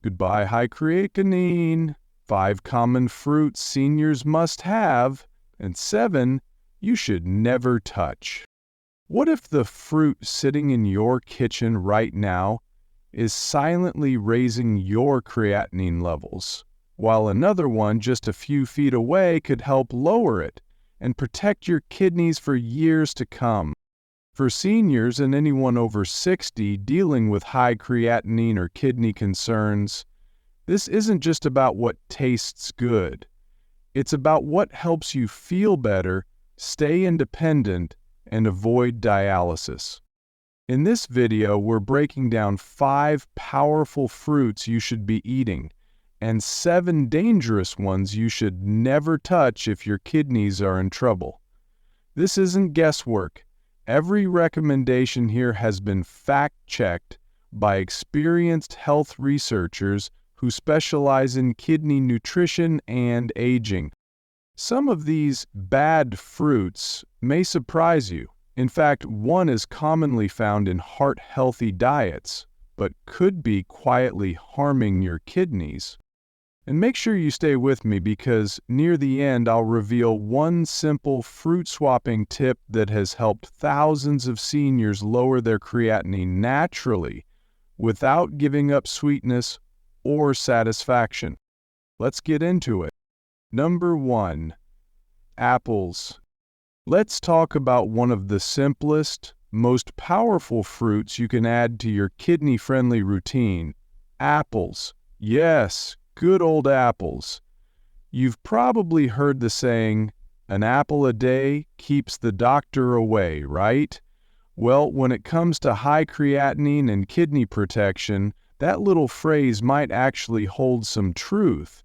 Goodbye high creatinine. 5 common fruits seniors must have. And 7 you should never touch. What if the fruit sitting in your kitchen right now is silently raising your creatinine levels, while another one just a few feet away could help lower it and protect your kidneys for years to come? For seniors and anyone over 60 dealing with high creatinine or kidney concerns, this isn't just about what tastes good. It's about what helps you feel better, stay independent, and avoid dialysis. In this video, we're breaking down 5 powerful fruits you should be eating and 7 dangerous ones you should never touch if your kidneys are in trouble. This isn't guesswork. Every recommendation here has been fact-checked by experienced health researchers who specialize in kidney nutrition and aging. Some of these bad fruits may surprise you. In fact, one is commonly found in heart-healthy diets, but could be quietly harming your kidneys. And make sure you stay with me because near the end I'll reveal one simple fruit-swapping tip that has helped thousands of seniors lower their creatinine naturally without giving up sweetness or satisfaction. Let's get into it. Number 1. Apples. Let's talk about one of the simplest, most powerful fruits you can add to your kidney-friendly routine. Apples. Yes, good old apples. You've probably heard the saying, "An apple a day keeps the doctor away," right? Well, when it comes to high creatinine and kidney protection, that little phrase might actually hold some truth.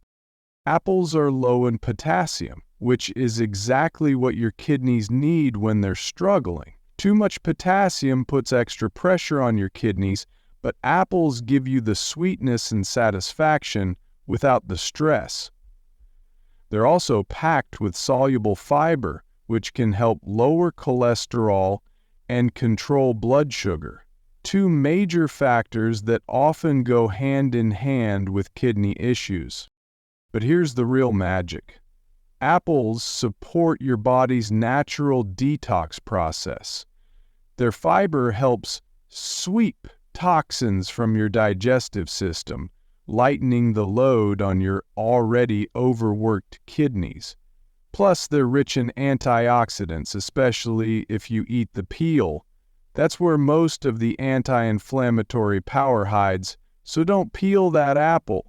Apples are low in potassium, which is exactly what your kidneys need when they're struggling. Too much potassium puts extra pressure on your kidneys, but apples give you the sweetness and satisfaction without the stress. They're also packed with soluble fiber, which can help lower cholesterol and control blood sugar, 2 major factors that often go hand in hand with kidney issues. But here's the real magic. Apples support your body's natural detox process. Their fiber helps sweep toxins from your digestive system, lightening the load on your already overworked kidneys. Plus, they're rich in antioxidants, especially if you eat the peel. That's where most of the anti-inflammatory power hides, so don't peel that apple.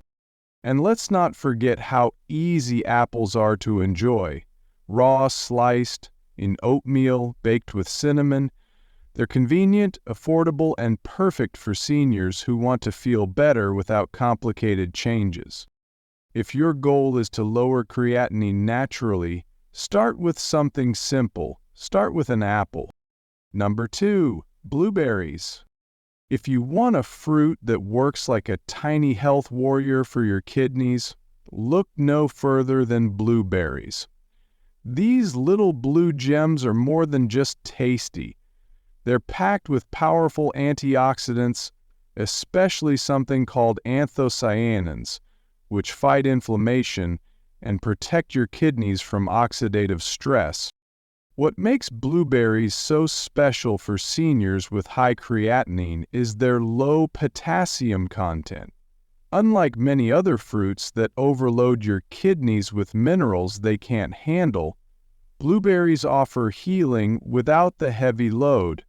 And let's not forget how easy apples are to enjoy. Raw, sliced, in oatmeal, baked with cinnamon. They're convenient, affordable, and perfect for seniors who want to feel better without complicated changes. If your goal is to lower creatinine naturally, start with something simple. Start with an apple. Number 2, blueberries. If you want a fruit that works like a tiny health warrior for your kidneys, look no further than blueberries. These little blue gems are more than just tasty. They're packed with powerful antioxidants, especially something called anthocyanins, which fight inflammation and protect your kidneys from oxidative stress. What makes blueberries so special for seniors with high creatinine is their low potassium content. Unlike many other fruits that overload your kidneys with minerals they can't handle, blueberries offer healing without the heavy load.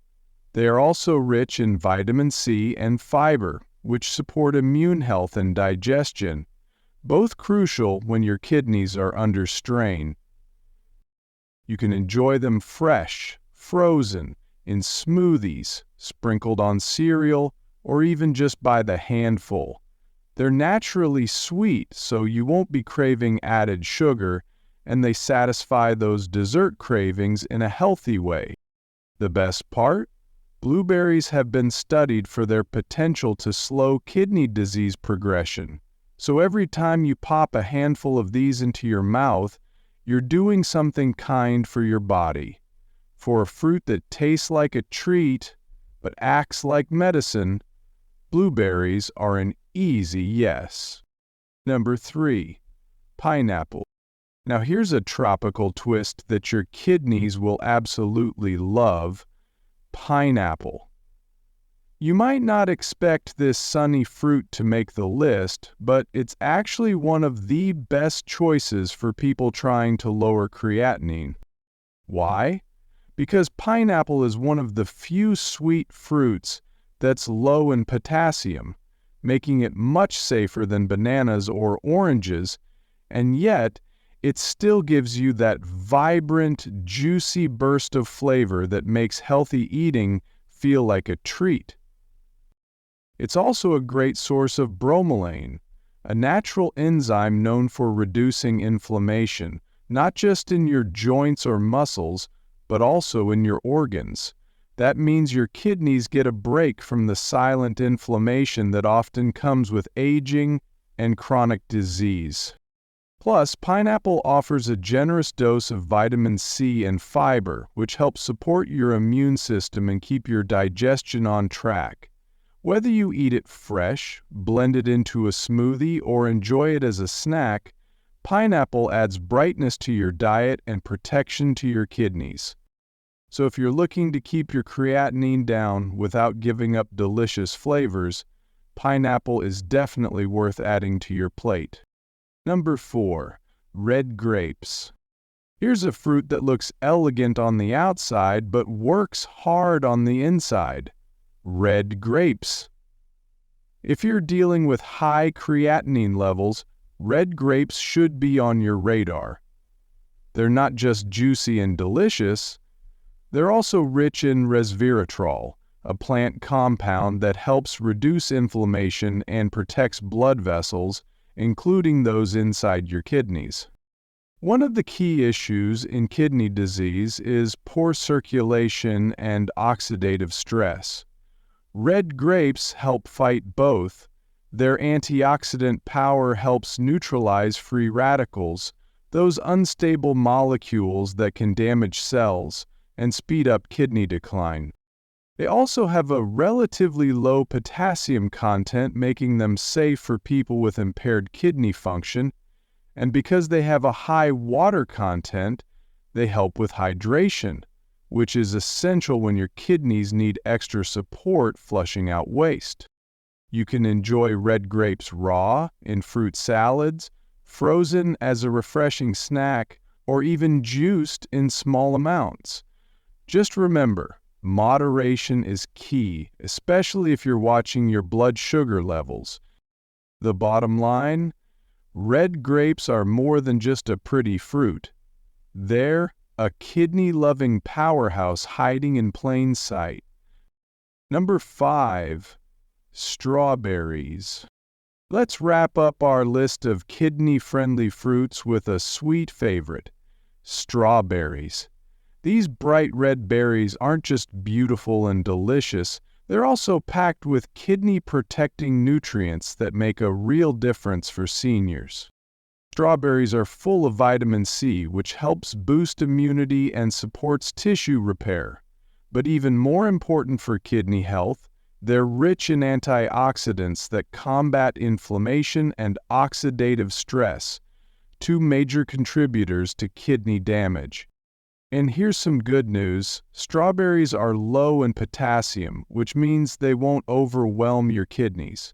They are also rich in vitamin C and fiber, which support immune health and digestion, both crucial when your kidneys are under strain. You can enjoy them fresh, frozen, in smoothies, sprinkled on cereal, or even just by the handful. They're naturally sweet, so you won't be craving added sugar, and they satisfy those dessert cravings in a healthy way. The best part? Blueberries have been studied for their potential to slow kidney disease progression. So every time you pop a handful of these into your mouth, you're doing something kind for your body. For a fruit that tastes like a treat, but acts like medicine, blueberries are an easy yes. Number 3. Pineapple. Now here's a tropical twist that your kidneys will absolutely love. Pineapple. You might not expect this sunny fruit to make the list, but it's actually one of the best choices for people trying to lower creatinine. Why? Because pineapple is one of the few sweet fruits that's low in potassium, making it much safer than bananas or oranges, and yet it still gives you that vibrant, juicy burst of flavor that makes healthy eating feel like a treat. It's also a great source of bromelain, a natural enzyme known for reducing inflammation, not just in your joints or muscles, but also in your organs. That means your kidneys get a break from the silent inflammation that often comes with aging and chronic disease. Plus, pineapple offers a generous dose of vitamin C and fiber, which helps support your immune system and keep your digestion on track. Whether you eat it fresh, blend it into a smoothie, or enjoy it as a snack, pineapple adds brightness to your diet and protection to your kidneys. So if you're looking to keep your creatinine down without giving up delicious flavors, pineapple is definitely worth adding to your plate. Number 4. Red grapes. Here's a fruit that looks elegant on the outside but works hard on the inside. Red grapes. If you're dealing with high creatinine levels, red grapes should be on your radar. They're not just juicy and delicious, they're also rich in resveratrol, a plant compound that helps reduce inflammation and protects blood vessels, including those inside your kidneys. One of the key issues in kidney disease is poor circulation and oxidative stress. Red grapes help fight both. Their antioxidant power helps neutralize free radicals, those unstable molecules that can damage cells and speed up kidney decline. They also have a relatively low potassium content, making them safe for people with impaired kidney function, and because they have a high water content, they help with hydration, which is essential when your kidneys need extra support flushing out waste. You can enjoy red grapes raw, in fruit salads, frozen as a refreshing snack, or even juiced in small amounts. Just remember, moderation is key, especially if you're watching your blood sugar levels. The bottom line? Red grapes are more than just a pretty fruit. They're a kidney-loving powerhouse hiding in plain sight. Number 5. Strawberries. Let's wrap up our list of kidney-friendly fruits with a sweet favorite, strawberries. These bright red berries aren't just beautiful and delicious, they're also packed with kidney-protecting nutrients that make a real difference for seniors. Strawberries are full of vitamin C, which helps boost immunity and supports tissue repair. But even more important for kidney health, they're rich in antioxidants that combat inflammation and oxidative stress, two major contributors to kidney damage. And here's some good news. Strawberries are low in potassium, which means they won't overwhelm your kidneys.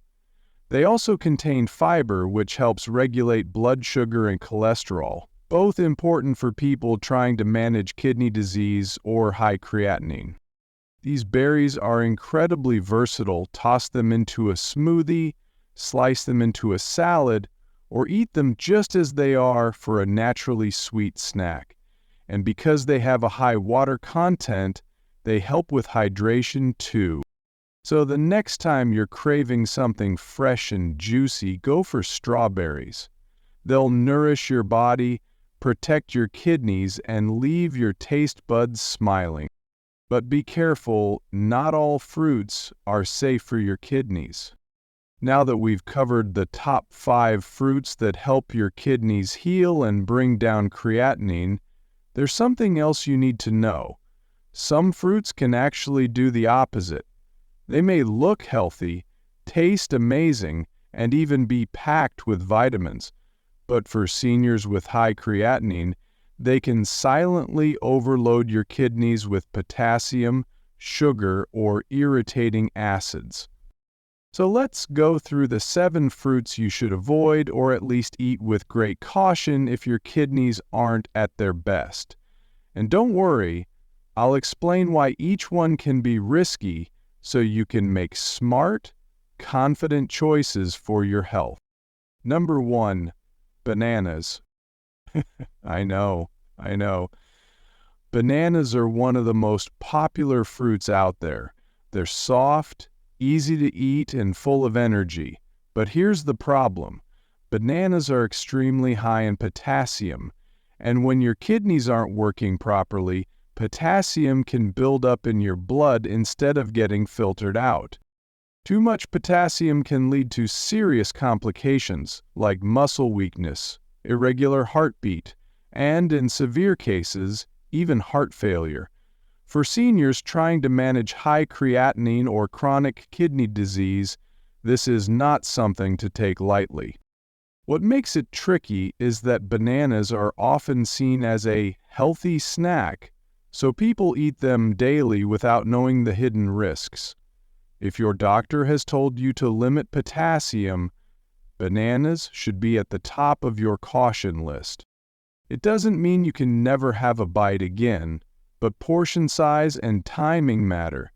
They also contain fiber, which helps regulate blood sugar and cholesterol, both important for people trying to manage kidney disease or high creatinine. These berries are incredibly versatile. Toss them into a smoothie, slice them into a salad, or eat them just as they are for a naturally sweet snack. And because they have a high water content, they help with hydration too. So the next time you're craving something fresh and juicy, go for strawberries. They'll nourish your body, protect your kidneys, and leave your taste buds smiling. But be careful, not all fruits are safe for your kidneys. Now that we've covered the top 5 fruits that help your kidneys heal and bring down creatinine, there's something else you need to know. Some fruits can actually do the opposite. They may look healthy, taste amazing, and even be packed with vitamins. But for seniors with high creatinine, they can silently overload your kidneys with potassium, sugar, or irritating acids. So let's go through the 7 fruits you should avoid or at least eat with great caution if your kidneys aren't at their best. And don't worry, I'll explain why each one can be risky so you can make smart, confident choices for your health. Number 1, bananas. I know. Bananas are one of the most popular fruits out there. They're soft, easy to eat, and full of energy. But here's the problem. Bananas are extremely high in potassium, and when your kidneys aren't working properly, potassium can build up in your blood instead of getting filtered out. Too much potassium can lead to serious complications like muscle weakness, irregular heartbeat, and in severe cases, even heart failure. For seniors trying to manage high creatinine or chronic kidney disease, this is not something to take lightly. What makes it tricky is that bananas are often seen as a healthy snack, so people eat them daily without knowing the hidden risks. If your doctor has told you to limit potassium, bananas should be at the top of your caution list. It doesn't mean you can never have a bite again, but portion size and timing matter.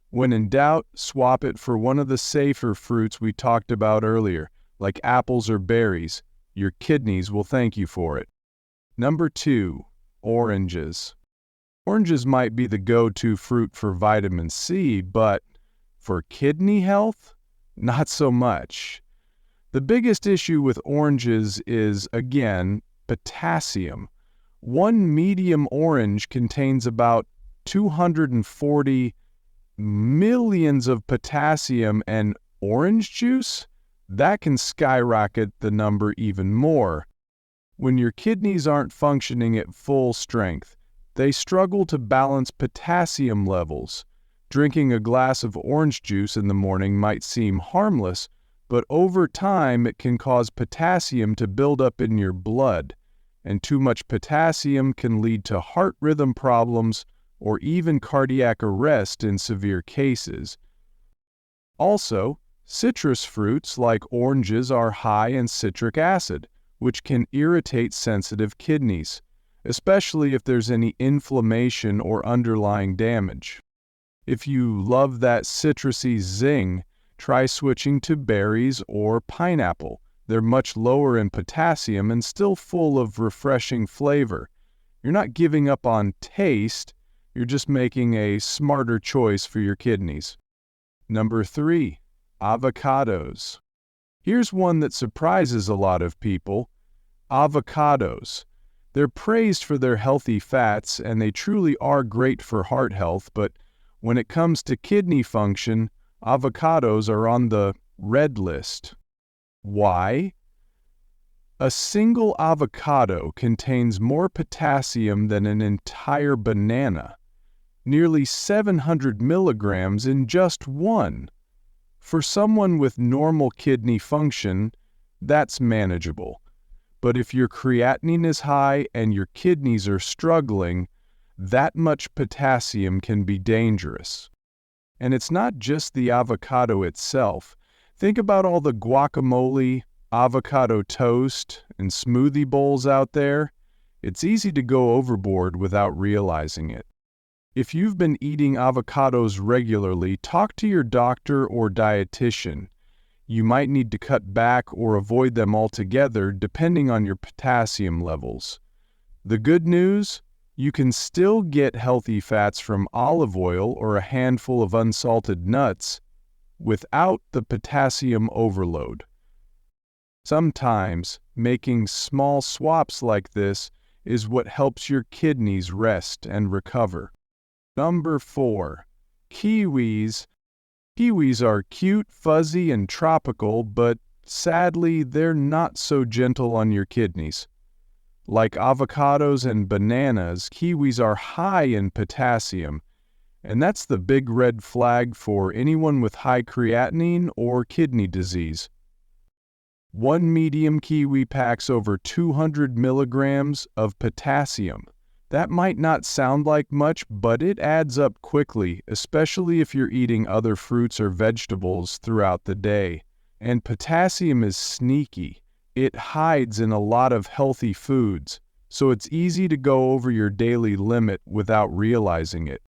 When in doubt, swap it for one of the safer fruits we talked about earlier, like apples or berries. Your kidneys will thank you for it. Number 2, oranges. Oranges might be the go-to fruit for vitamin C, but for kidney health, not so much. The biggest issue with oranges is, again, potassium. One medium orange contains about 240 millions of potassium, and orange juice? That can skyrocket the number even more. When your kidneys aren't functioning at full strength, they struggle to balance potassium levels. Drinking a glass of orange juice in the morning might seem harmless, but over time it can cause potassium to build up in your blood, and too much potassium can lead to heart rhythm problems or even cardiac arrest in severe cases. Also, citrus fruits like oranges are high in citric acid, which can irritate sensitive kidneys, especially if there's any inflammation or underlying damage. If you love that citrusy zing, try switching to berries or pineapple. They're much lower in potassium and still full of refreshing flavor. You're not giving up on taste, you're just making a smarter choice for your kidneys. Number 3, avocados. Here's one that surprises a lot of people. Avocados. They're praised for their healthy fats, and they truly are great for heart health, but when it comes to kidney function, avocados are on the red list. Why? A single avocado contains more potassium than an entire banana, nearly 700 milligrams in just one. For someone with normal kidney function, that's manageable. But if your creatinine is high and your kidneys are struggling, that much potassium can be dangerous. And it's not just the avocado itself. Think about all the guacamole, avocado toast, and smoothie bowls out there. It's easy to go overboard without realizing it. If you've been eating avocados regularly, talk to your doctor or dietitian. You might need to cut back or avoid them altogether depending on your potassium levels. The good news? You can still get healthy fats from olive oil or a handful of unsalted nuts without the potassium overload. Sometimes, making small swaps like this is what helps your kidneys rest and recover. Number 4, kiwis. Kiwis are cute, fuzzy, and tropical, but sadly, they're not so gentle on your kidneys. Like avocados and bananas, kiwis are high in potassium, and that's the big red flag for anyone with high creatinine or kidney disease. One medium kiwi packs over 200 milligrams of potassium. That might not sound like much, but it adds up quickly, especially if you're eating other fruits or vegetables throughout the day. And potassium is sneaky. It hides in a lot of healthy foods, so it's easy to go over your daily limit without realizing it.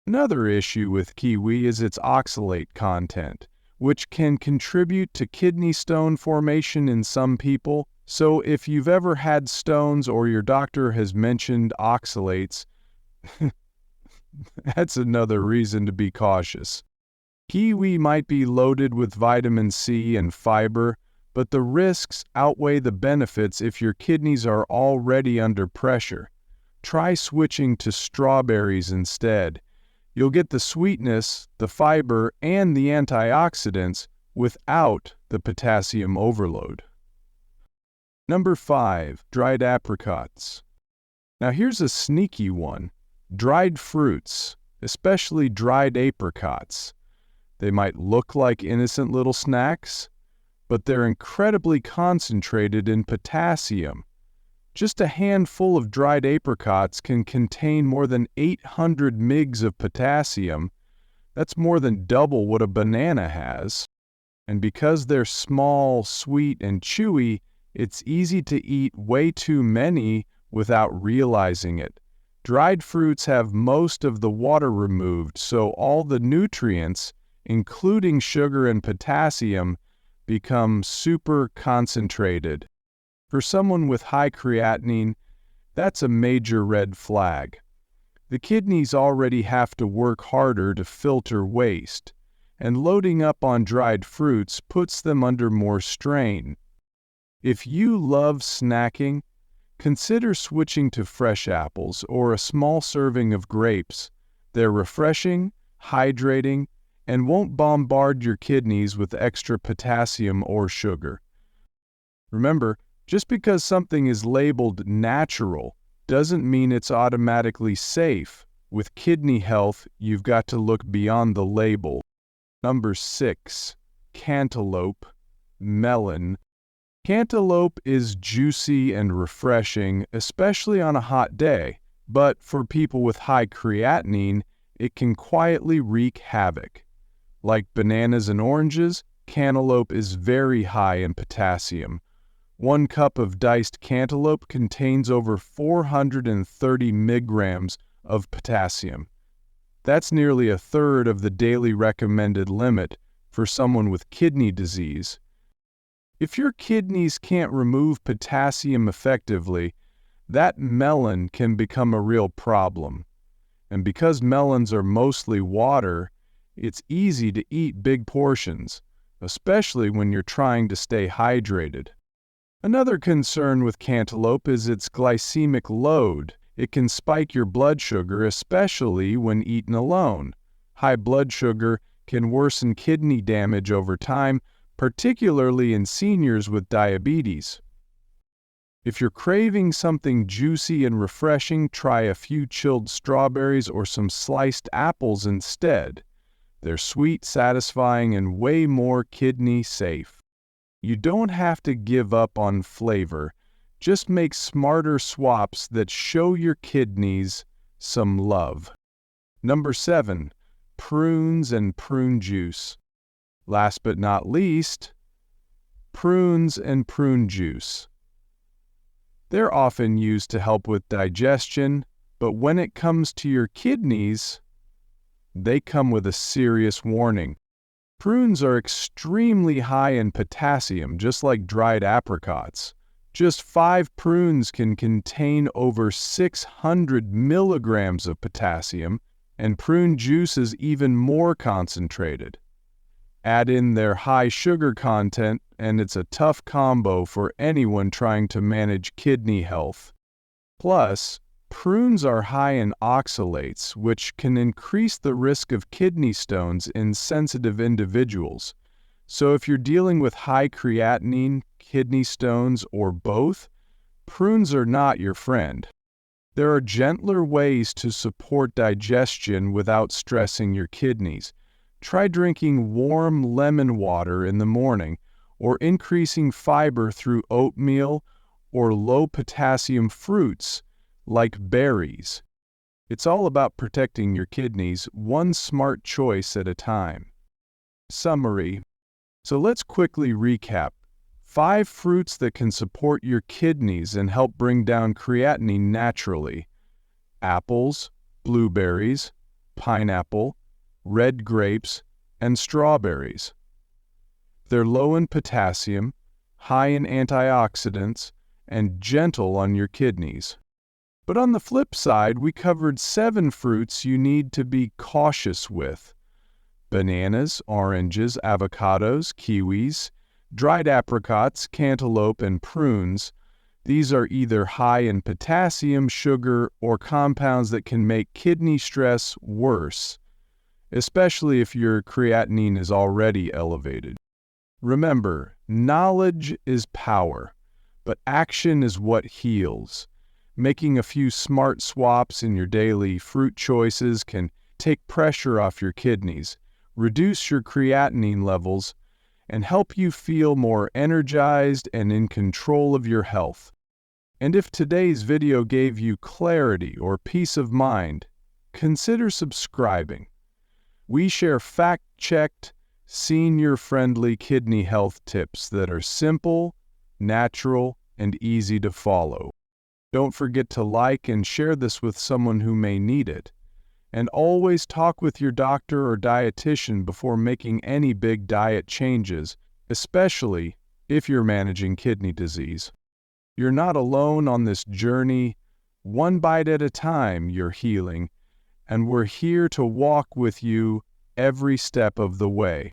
Another issue with kiwi is its oxalate content, which can contribute to kidney stone formation in some people. So if you've ever had stones or your doctor has mentioned oxalates, that's another reason to be cautious. Kiwi might be loaded with vitamin C and fiber, but the risks outweigh the benefits if your kidneys are already under pressure. Try switching to strawberries instead. You'll get the sweetness, the fiber, and the antioxidants without the potassium overload. Number 5, dried apricots. Now here's a sneaky one. Dried fruits, especially dried apricots. They might look like innocent little snacks, but they're incredibly concentrated in potassium. Just a handful of dried apricots can contain more than 800 mg of potassium. That's more than double what a banana has. And because they're small, sweet, and chewy, it's easy to eat way too many without realizing it. Dried fruits have most of the water removed, so all the nutrients, including sugar and potassium, become super concentrated. For someone with high creatinine, that's a major red flag. The kidneys already have to work harder to filter waste, and loading up on dried fruits puts them under more strain. If you love snacking, consider switching to fresh apples or a small serving of grapes. They're refreshing, hydrating, and won't bombard your kidneys with extra potassium or sugar. Remember, just because something is labeled natural doesn't mean it's automatically safe. With kidney health, you've got to look beyond the label. Number 6, cantaloupe, melon. Cantaloupe is juicy and refreshing, especially on a hot day, but for people with high creatinine, it can quietly wreak havoc. Like bananas and oranges, cantaloupe is very high in potassium. 1 cup of diced cantaloupe contains over 430 milligrams of potassium. That's nearly a third of the daily recommended limit for someone with kidney disease. If your kidneys can't remove potassium effectively, that melon can become a real problem. And because melons are mostly water, it's easy to eat big portions, especially when you're trying to stay hydrated. Another concern with cantaloupe is its glycemic load. It can spike your blood sugar, especially when eaten alone. High blood sugar can worsen kidney damage over time, particularly in seniors with diabetes. If you're craving something juicy and refreshing, try a few chilled strawberries or some sliced apples instead. They're sweet, satisfying, and way more kidney safe. You don't have to give up on flavor. Just make smarter swaps that show your kidneys some love. Number 7, prunes and prune juice. Last but not least, prunes and prune juice. They're often used to help with digestion, but when it comes to your kidneys, they come with a serious warning. Prunes are extremely high in potassium, just like dried apricots. Just 5 prunes can contain over 600 milligrams of potassium, and prune juice is even more concentrated. Add in their high sugar content, and it's a tough combo for anyone trying to manage kidney health. Plus, prunes are high in oxalates, which can increase the risk of kidney stones in sensitive individuals. So if you're dealing with high creatinine, kidney stones, or both, prunes are not your friend. There are gentler ways to support digestion without stressing your kidneys. Try drinking warm lemon water in the morning, or increasing fiber through oatmeal or low-potassium fruits like berries. It's all about protecting your kidneys one smart choice at a time. Summary. So let's quickly recap. 5 fruits that can support your kidneys and help bring down creatinine naturally. Apples, blueberries, pineapple, red grapes, and strawberries. They're low in potassium, high in antioxidants, and gentle on your kidneys. But on the flip side, we covered 7 fruits you need to be cautious with. Bananas, oranges, avocados, kiwis, dried apricots, cantaloupe, and prunes. These are either high in potassium, sugar, or compounds that can make kidney stress worse, especially if your creatinine is already elevated. Remember, knowledge is power, but action is what heals. Making a few smart swaps in your daily fruit choices can take pressure off your kidneys, reduce your creatinine levels, and help you feel more energized and in control of your health. And if today's video gave you clarity or peace of mind, consider subscribing. We share fact-checked, senior-friendly kidney health tips that are simple, natural, and easy to follow. Don't forget to like and share this with someone who may need it. And always talk with your doctor or dietitian before making any big diet changes, especially if you're managing kidney disease. You're not alone on this journey. One bite at a time, you're healing, and we're here to walk with you every step of the way.